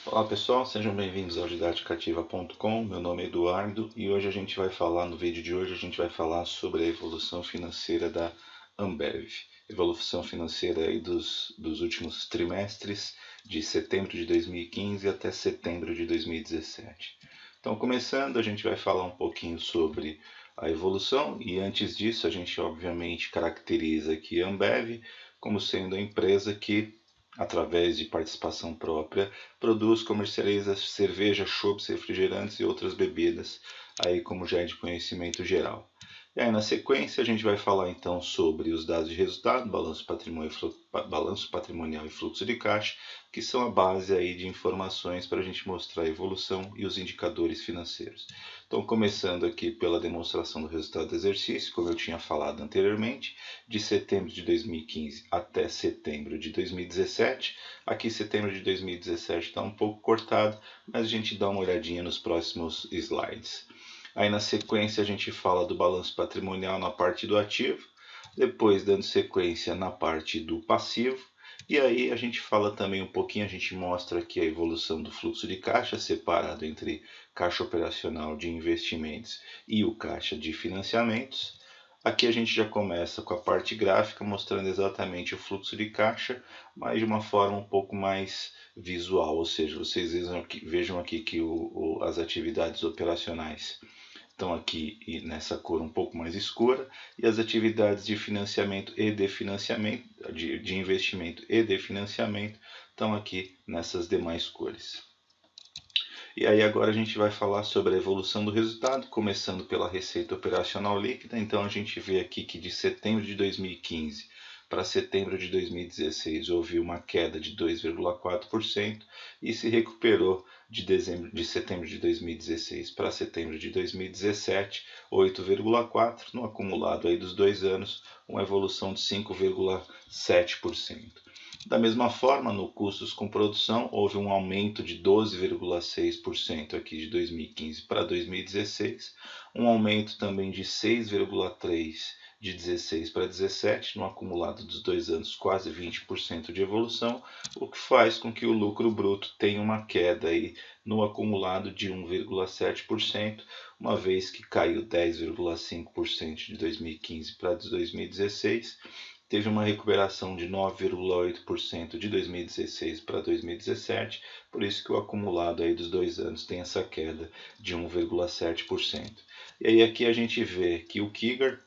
Olá pessoal, sejam bem-vindos ao Didáticativa.com. Meu nome é Eduardo e hoje a gente vai falar, no vídeo de hoje, a gente vai falar sobre a evolução financeira da Ambev. Evolução financeira aí dos últimos trimestres, de setembro de 2015 até setembro de 2017. Então, começando, a gente vai falar um pouquinho sobre a evolução e antes disso a gente obviamente caracteriza aqui a Ambev como sendo a empresa que, através de participação própria, produz, comercializa cerveja, chopps, refrigerantes e outras bebidas, aí como já é de conhecimento geral. E aí na sequência a gente vai falar então sobre os dados de resultado, balanço patrimonial e fluxo de caixa, que são a base aí de informações para a gente mostrar a evolução e os indicadores financeiros. Então, começando aqui pela demonstração do resultado do exercício, como eu tinha falado anteriormente, de setembro de 2015 até setembro de 2017. Aqui setembro de 2017 está um pouco cortado, mas a gente dá uma olhadinha nos próximos slides. Aí na sequência a gente fala do balanço patrimonial na parte do ativo, depois dando sequência na parte do passivo, e aí a gente fala também um pouquinho, a gente mostra aqui a evolução do fluxo de caixa, separado entre caixa operacional de investimentos e o caixa de financiamentos. Aqui a gente já começa com a parte gráfica, mostrando exatamente o fluxo de caixa, mas de uma forma um pouco mais visual, ou seja, vocês vejam aqui que as atividades operacionais estão aqui nessa cor um pouco mais escura, e as atividades de financiamento e de financiamento, de investimento e de financiamento, estão aqui nessas demais cores. E aí agora a gente vai falar sobre a evolução do resultado, começando pela receita operacional líquida. Então a gente vê aqui que de setembro de 2015 para setembro de 2016 houve uma queda de 2,4% e se recuperou de setembro de 2016 para setembro de 2017, 8,4%, no acumulado aí dos 2 anos, uma evolução de 5,7%. Da mesma forma, no custos com produção, houve um aumento de 12,6% aqui de 2015 para 2016, um aumento também de 6,3% de 16 para 17, no acumulado dos 2 anos, quase 20% de evolução, o que faz com que o lucro bruto tenha uma queda aí no acumulado de 1,7%, uma vez que caiu 10,5% de 2015 para 2016, teve uma recuperação de 9,8% de 2016 para 2017, por isso que o acumulado aí dos 2 anos tem essa queda de 1,7%. E aí aqui a gente vê que o KIGR,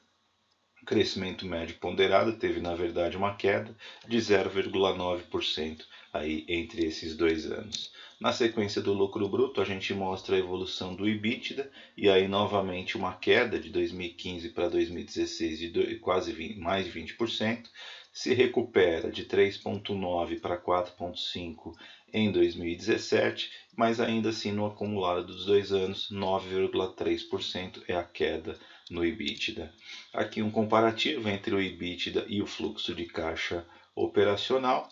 crescimento médio ponderado, teve na verdade uma queda de 0,9% aí entre esses 2 anos. Na sequência do lucro bruto, a gente mostra a evolução do EBITDA, e aí novamente uma queda de 2015 para 2016 de quase mais de 20%, se recupera de 3,9 para 4,5 em 2017, mas ainda assim no acumulado dos 2 anos, 9,3% é a queda no EBITDA. Aqui um comparativo entre o EBITDA e o fluxo de caixa operacional.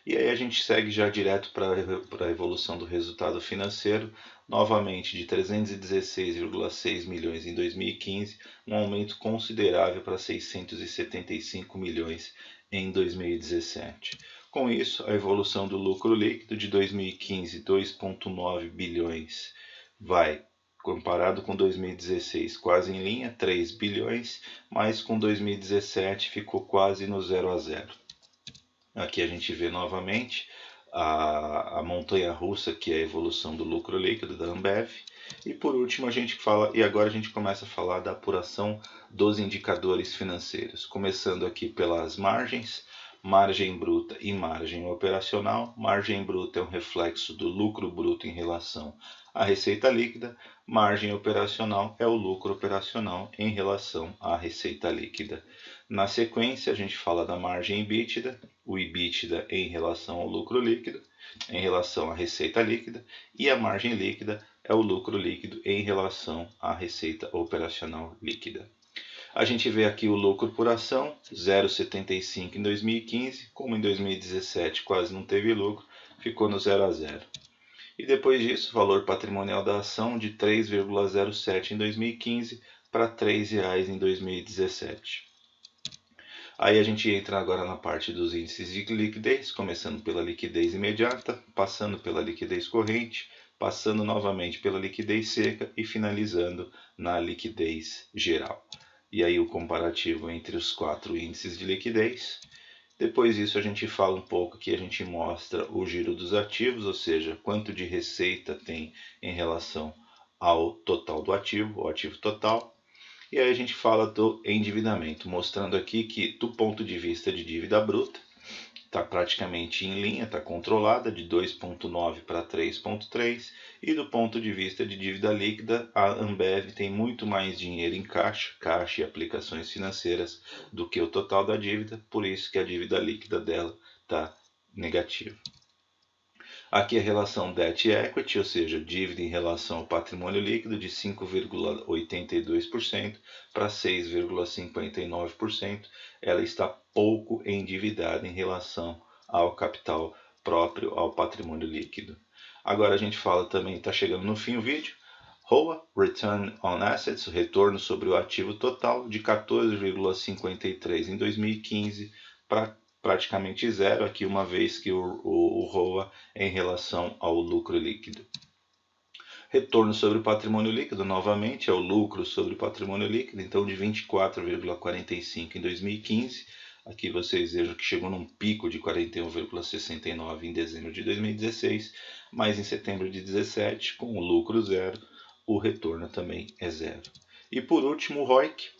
E aí a gente segue já direto para a evolução do resultado financeiro, novamente de 316,6 milhões em 2015, um aumento considerável para 675 milhões em 2017. Com isso, a evolução do lucro líquido de 2015, 2,9 bilhões, vai, comparado com 2016, quase em linha, 3 bilhões, mas com 2017 ficou quase no 0 a 0. Aqui a gente vê novamente a montanha-russa, que é a evolução do lucro líquido da Ambev. E por último a gente fala, e agora a gente começa a falar da apuração dos indicadores financeiros, começando aqui pelas margens, margem bruta e margem operacional. Margem bruta é um reflexo do lucro bruto em relação à receita líquida, margem operacional é o lucro operacional em relação à receita líquida. Na sequência, a gente fala da margem EBITDA, o EBITDA em relação ao lucro líquido, em relação à receita líquida, e a margem líquida é o lucro líquido em relação à receita operacional líquida. A gente vê aqui o lucro por ação, 0,75 em 2015, como em 2017 quase não teve lucro, ficou no 0 a 0. E depois disso, o valor patrimonial da ação de 3,07 em 2015 para R$ 3,00 em 2017. Aí a gente entra agora na parte dos índices de liquidez, começando pela liquidez imediata, passando pela liquidez corrente, passando novamente pela liquidez seca e finalizando na liquidez geral. E aí o comparativo entre os 4 índices de liquidez. Depois disso a gente fala um pouco que a gente mostra o giro dos ativos, ou seja, quanto de receita tem em relação ao total do ativo, o ativo total. E aí a gente fala do endividamento, mostrando aqui que do ponto de vista de dívida bruta, está praticamente em linha, está controlada de 2,9 para 3,3, e do ponto de vista de dívida líquida, a Ambev tem muito mais dinheiro em caixa e aplicações financeiras do que o total da dívida, por isso que a dívida líquida dela está negativa. Aqui a relação debt equity, ou seja, dívida em relação ao patrimônio líquido, de 5,82% para 6,59%. Ela está pouco endividada em relação ao capital próprio, ao patrimônio líquido. Agora a gente fala também, está chegando no fim o vídeo, ROA, Return on Assets, retorno sobre o ativo total, de 14,53% em 2015 para praticamente zero aqui, uma vez que o ROA é em relação ao lucro líquido. Retorno sobre o patrimônio líquido, novamente, é o lucro sobre o patrimônio líquido, então de 24,45 em 2015. Aqui vocês vejam que chegou num pico de 41,69 em dezembro de 2016, mas em setembro de 2017, com o lucro zero, o retorno também é zero. E por último, o ROIC,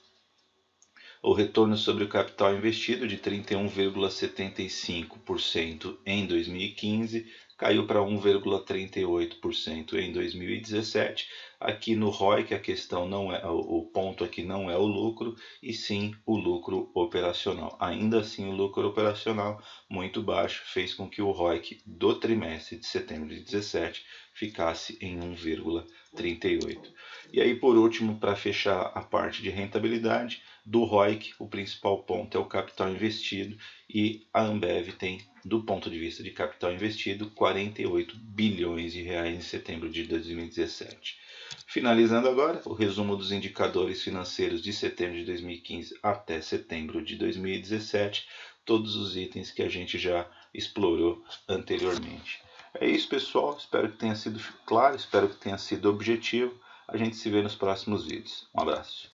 o retorno sobre o capital investido, de 31,75% em 2015, caiu para 1,38% em 2017. Aqui no ROIC a questão não é, o ponto aqui não é o lucro, e sim o lucro operacional. Ainda assim, o lucro operacional muito baixo fez com que o ROIC do trimestre de setembro de 2017 ficasse em 1,38. E aí, por último, para fechar a parte de rentabilidade do ROIC, o principal ponto é o capital investido, e a Ambev tem, do ponto de vista de capital investido, 48 bilhões de reais em setembro de 2017. Finalizando agora, o resumo dos indicadores financeiros de setembro de 2015 até setembro de 2017, todos os itens que a gente já explorou anteriormente. É isso, pessoal, espero que tenha sido claro, espero que tenha sido objetivo. A gente se vê nos próximos vídeos. Um abraço.